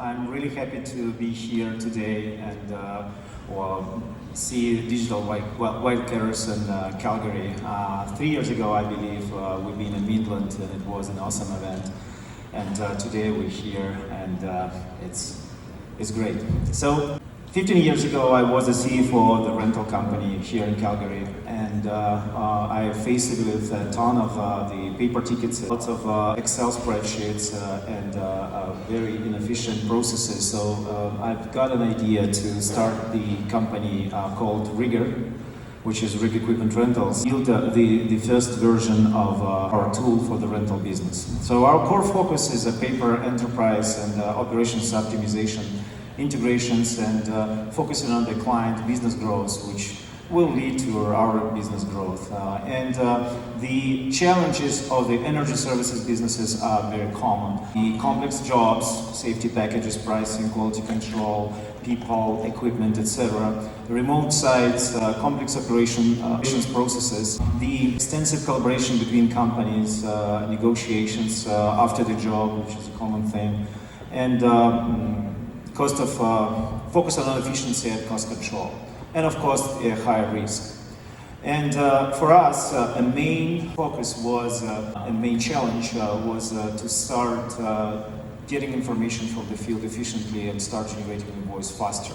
I'm really happy to be here today and see digital Wildcatters in Calgary. 3 years ago, I believe, we've been in Midland and it was an awesome event. And today we're here and it's great. So 15 years ago, I was the CFO of the rental company here in Calgary, and I faced it with a ton of the paper tickets, lots of Excel spreadsheets, and very inefficient processes. So I've got an idea to start the company called RigER, which is Rig Equipment Rentals, build the first version of our tool for the rental business. So our core focus is a paper enterprise and operations optimization, integrations, and focusing on the client business growth, which will lead to our business growth. The challenges of the energy services businesses are very common. The complex jobs, safety packages, pricing, quality control, people, equipment, etc. The remote sites, complex operations processes, the extensive collaboration between companies, negotiations after the job, which is a common thing, and cost of focus on efficiency and cost control, and of course a higher risk. And for us, a main focus was, a main challenge was to start getting information from the field efficiently and start generating invoice faster.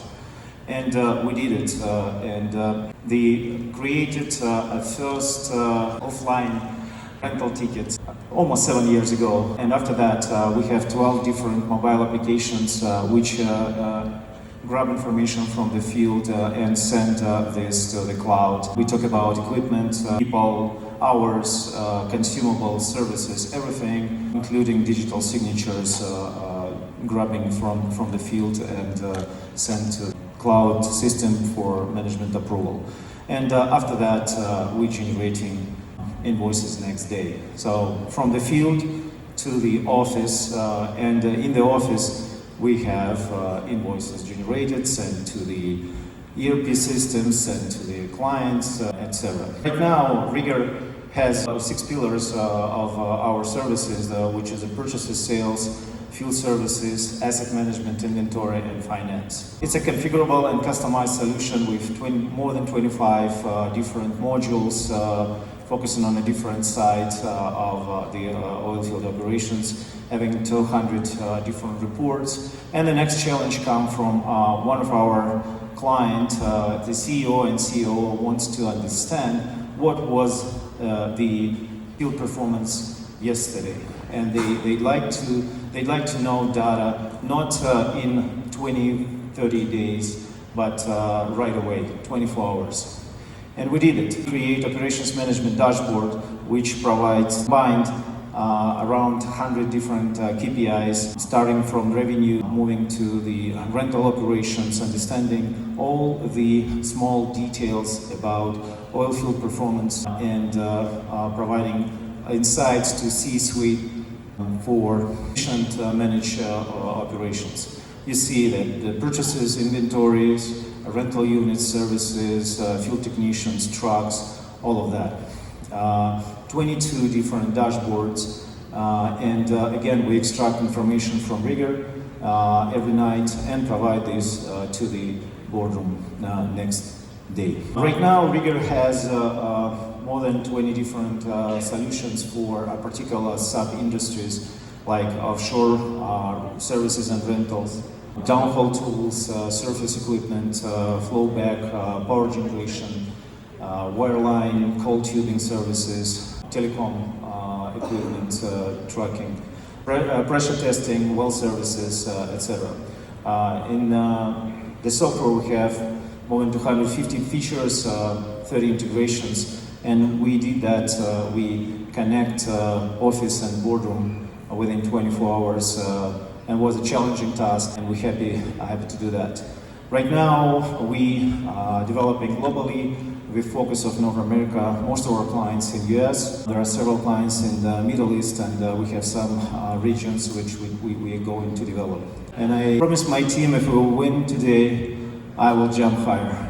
And we did it, they created a first offline rental tickets almost 7 years ago, and after that we have 12 different mobile applications which grab information from the field and send this to the cloud. We talk about equipment, people, hours, consumables, services, everything, including digital signatures, grabbing from the field and sent to cloud system for management approval. And after that we're generating invoices next day. So from the field to the office, and in the office we have invoices generated, sent to the ERP systems, sent to the clients, etc. Right now, RigER has 6 pillars of our services, which is the purchases, sales, field services, asset management, inventory, and finance. It's a configurable and customized solution with more than 25 different modules focusing on a different side of the oilfield operations, having 200 different reports. And the next challenge comes from one of our clients, the CEO and COO wants to understand what was the field performance yesterday, and they'd like to know data not in 20-30 days, but right away, 24 hours. And we did it. Create operations management dashboard, which provides combined around 100 different KPIs, starting from revenue, moving to the rental operations, understanding all the small details about oilfield performance, and providing insights to C-suite for efficient managed operations. You see that the purchases, inventories, rental units, services, field technicians, trucks, all of that. 22 different dashboards, and again, we extract information from RigER every night and provide this to the boardroom next day. Right now, RigER has more than 20 different solutions for particular sub-industries like offshore services and rentals, downhole tools, surface equipment, flowback, power generation, wireline, cold tubing services, telecom equipment, trucking, pressure testing, well services, etc. In the software we have more than 250 features, 30 integrations, and we did that. We connect office and boardroom within 24 hours, and was a challenging task, and we're happy to do that. Right now, we are developing globally with focus of North America, most of our clients in US. There are several clients in the Middle East, and we have some regions which we are going to develop. And I promise my team, if we will win today, I will jump higher.